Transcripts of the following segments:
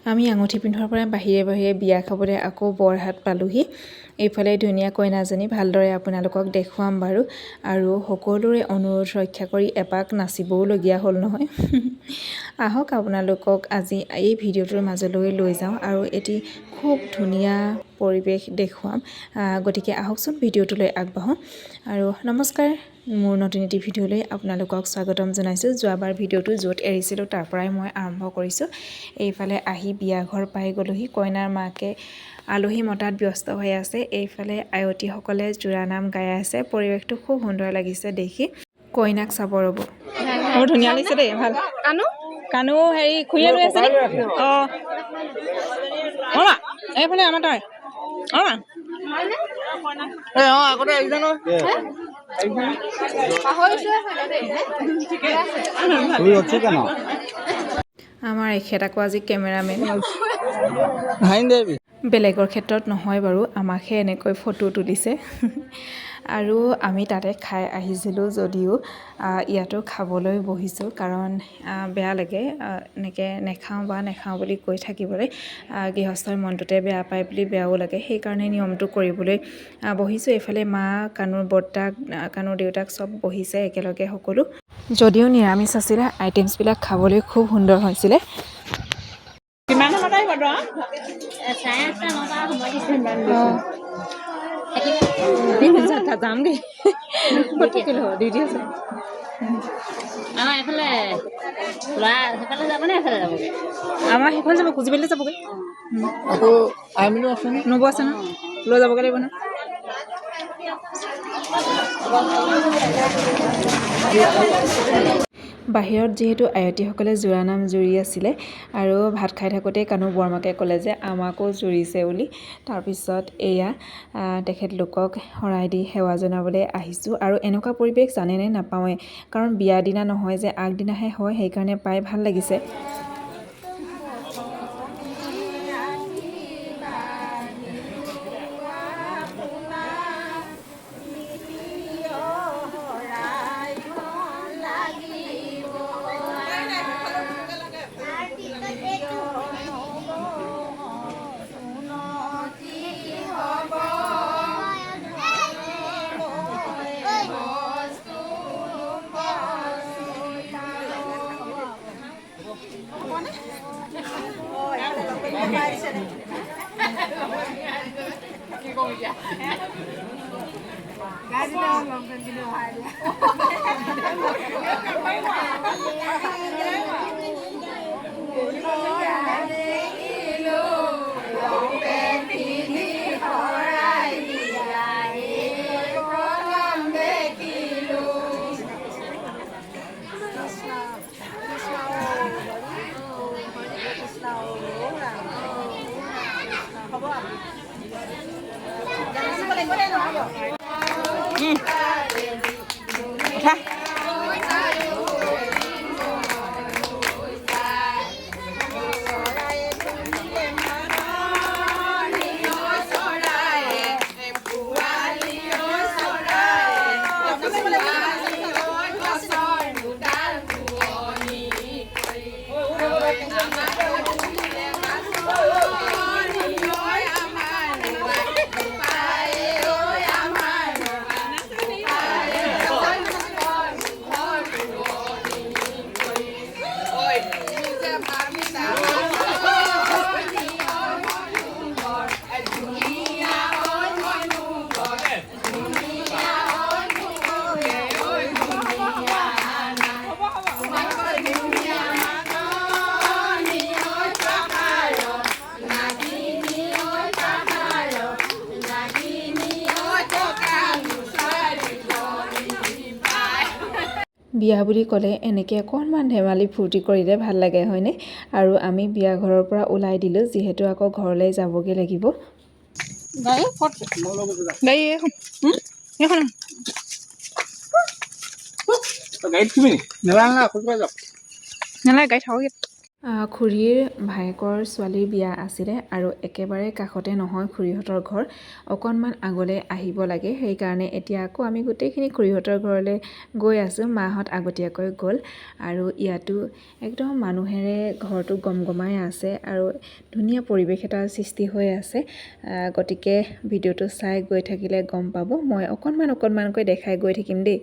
আমি আঙুঠি পিন্ধোৱাৰ পৰা বাহিৰে বাহিৰে বিয়া খাবলৈ আকৌ বৰহাট পালোহি। এইফালে ধুনীয়া কইনাজনী ভালদৰে আপোনালোকক দেখুৱাম বাৰু। আৰু সকলোৰে অনুৰোধ ৰক্ষা কৰি এপাক নাচিবও লগীয়া হ'ল নহয়। আহক আপোনালোকক আজি এই ভিডিঅ'টোৰ মাজলৈ লৈ যাওঁ আৰু এটি খুব ধুনীয়া পৰিৱেশ দেখুৱাম। গতিকে আহকচোন ভিডিঅ'টোলৈ আগবাঢ়োঁ। আৰু নমস্কাৰ, মোৰ নতুন এটি ভিডিঅ'লৈ আপোনালোকক স্বাগতম জনাইছোঁ। যোৱাবাৰ ভিডিঅ'টো য'ত এৰিছিলোঁ তাৰ পৰাই মই আৰম্ভ কৰিছোঁ। এইফালে আহি বিয়াঘৰ পাই গ'লোহি। কইনাৰ মাকে আলহী মতাত ব্যস্ত হৈ আছে। এইফালে আয়তীসকলে জোৰানাম গাই আছে। পৰিৱেশটো খুব সুন্দৰ লাগিছে দেখি। কইনাক চাব ৰ'ব। বৰ ধুনীয়া লাগিছে দেই, ভাল। কাণু হেৰি খুৰীয়ে লৈ আছে নি? অঁ মা এইফালে আমাৰ তই অঁ আগতে আহিছে ন। আমাৰ এখেত আকৌ আজি কেমেৰামেন। বেলেগৰ ক্ষেত্ৰত নহয় বাৰু, আমাকহে এনেকৈ ফটো তুলিছে। আৰু আমি তাতে খাই আহিছিলোঁ যদিও ইয়াতো খাবলৈ বহিছোঁ, কাৰণ বেয়া লাগে এনেকৈ নেখাওঁ বুলি কৈ থাকিবলৈ। গৃহস্থৰ মনটোতে বেয়া পায় বুলি বেয়াও লাগে, সেইকাৰণে নিয়মটো কৰিবলৈ বহিছোঁ। এইফালে মা, কানুৰ বৰ্তাক, কানুৰ দেউতাক চব বহিছে একেলগে সকলো। যদিও নিৰামিষ আছিলে, আইটেমছবিলাক খাবলৈ খুব সুন্দৰ হৈছিলে। কিমান সময়ত আহিব তই? যাম দেই, ডিউটি আছে। আমাৰ সেইফালে যাব, কুজিবাৰীলৈ যাবগৈ। নবৌ আছে ন, লৈ যাবগৈ লাগিব ন। বাহিৰত যিহেতু আয়তীসকলে জোৰানাম জুৰি আছিলে, আৰু ভাত খাই থাকোঁতেই কানু বৰমাকে ক'লে যে আমাকো জুৰিছে বুলি। তাৰপিছত এয়া তেখেতলোকক শৰাই দি সেৱা জনাবলৈ আহিছোঁ। আৰু এনেকুৱা পৰিৱেশ জানেনে নাপাওঁৱে, কাৰণ বিয়া দিনা নহয় যে, আগদিনাহে হয়, সেইকাৰণে পাই ভাল লাগিছে। বিয়া বুলি ক'লে এনেকৈ অকণমান ধেমালি ফূৰ্তি কৰিলে ভাল লাগে, হয়নে? আৰু আমি বিয়া ঘৰৰ পৰা ওলাই দিলোঁ, যিহেতু আকৌ ঘৰলৈ যাবগৈ লাগিব। নালাগে, গাড়ী থাকক। খুৰীৰ ভায়েকৰ ছোৱালীৰ বিয়া আছিলে আৰু একেবাৰে কাষতে নহয় খুৰীহঁতৰ ঘৰ, অকণমান আগলৈ আহিব লাগে। সেইকাৰণে এতিয়া আকৌ আমি গোটেইখিনি খুৰীহঁতৰ ঘৰলৈ গৈ আছোঁ। মাহঁত আগতীয়াকৈ গ'ল আৰু ইয়াতো একদম মানুহেৰে ঘৰটো গমগমাই আছে আৰু ধুনীয়া পৰিৱেশ এটাৰ সৃষ্টি হৈ আছে। গতিকে ভিডিঅ'টো চাই গৈ থাকিলে গম পাব। মই অকণমানকৈ দেখাই গৈ থাকিম দেই।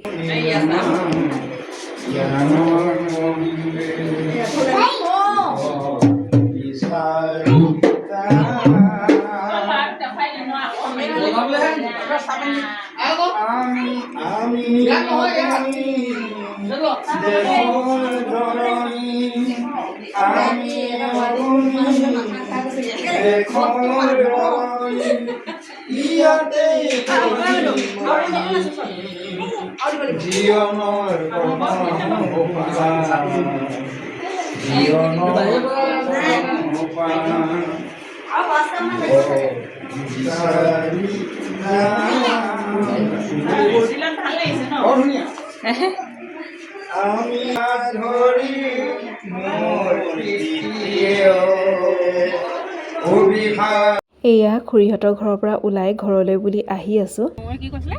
এয়া খুৰীহঁতৰ ঘৰৰ পৰা ওলাই ঘৰলৈ বুলি আহি আছোঁ। কি কৈছিলে?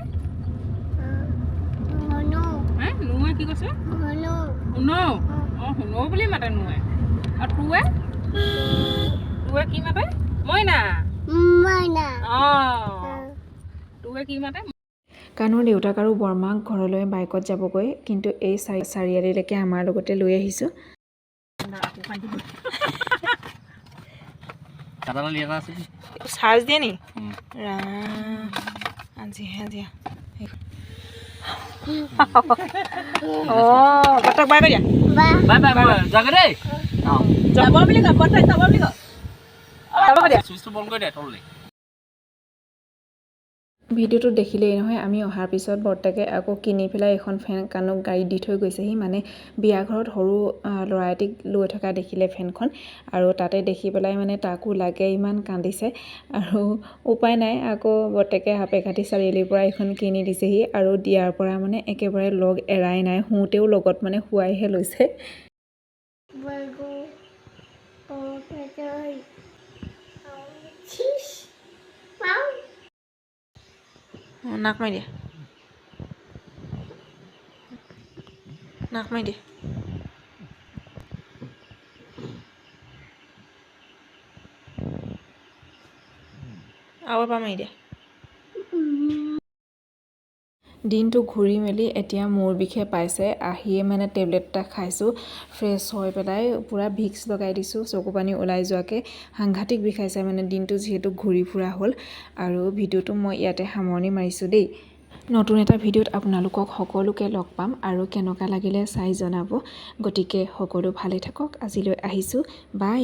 কি কৈছিলে? শুনো শুনো বুলি মাতে নুৱে। আৰু তোৱে কি মাতে? মইনা। তোৱে কি মাতে? কানুৰ দেউতাক আৰু বৰমাক ঘৰলৈ বাইকত যাবগৈ, কিন্তু এই চাৰিআলিলৈকে আমাৰ লগতে লৈ আহিছোঁ। চাৰ্জ দিয়ে নি? আজিহে বাই বাই দিয়া। যাগে দেই। যাব বুলি কয়, যাব বুলি কয়। চুইচটো বন্ধ কৰি দে তললৈ। ভিডিঅ'টো দেখিলেই নহয়, আমি অহাৰ পিছত বৰ্তাকে আকৌ কিনি পেলাই এখন ফেন কানুক গাড়ীত দি থৈ গৈছেহি। মানে বিয়া ঘৰত সৰু ল'ৰা এটিক লৈ থকা দেখিলে ফেনখন, আৰু তাতে দেখি পেলাই মানে তাকো লাগে, ইমান কান্দিছে। আৰু উপায় নাই, আকৌ বৰ্তাকে সাপেখাতি চাৰিআলিৰ পৰা এখন কিনি দিছেহি আৰু দিয়াৰ পৰা মানে একেবাৰে লগ এৰাই নাই। শুওঁতেও লগত মানে শুৱাইহে লৈছে। নাক মাৰি দিয়া, নাক মাৰি দিয়া। আৰু এবাৰ মাৰি দিয়া। দিনটো ঘূৰি মেলি এতিয়া মূৰ বিষে পাইছে। আহিয়ে মানে টেবলেট এটা খাইছোঁ, ফ্ৰেছ হৈ পেলাই পূৰা ভিক্স লগাই দিছোঁ চকু পানী ওলাই যোৱাকৈ। সাংঘাতিক বিষাইছে মানে দিনটো যিহেতু ঘূৰি ফুৰা হ'ল। আৰু ভিডিঅ'টো মই ইয়াতে সামৰণি মাৰিছোঁ দেই। নতুন এটা ভিডিঅ'ত আপোনালোকক সকলোকে লগ পাম আৰু কেনেকুৱা লাগিলে চাই জনাব। গতিকে সকলো ভালে থাকক, আজিলৈ আহিছোঁ, বাই।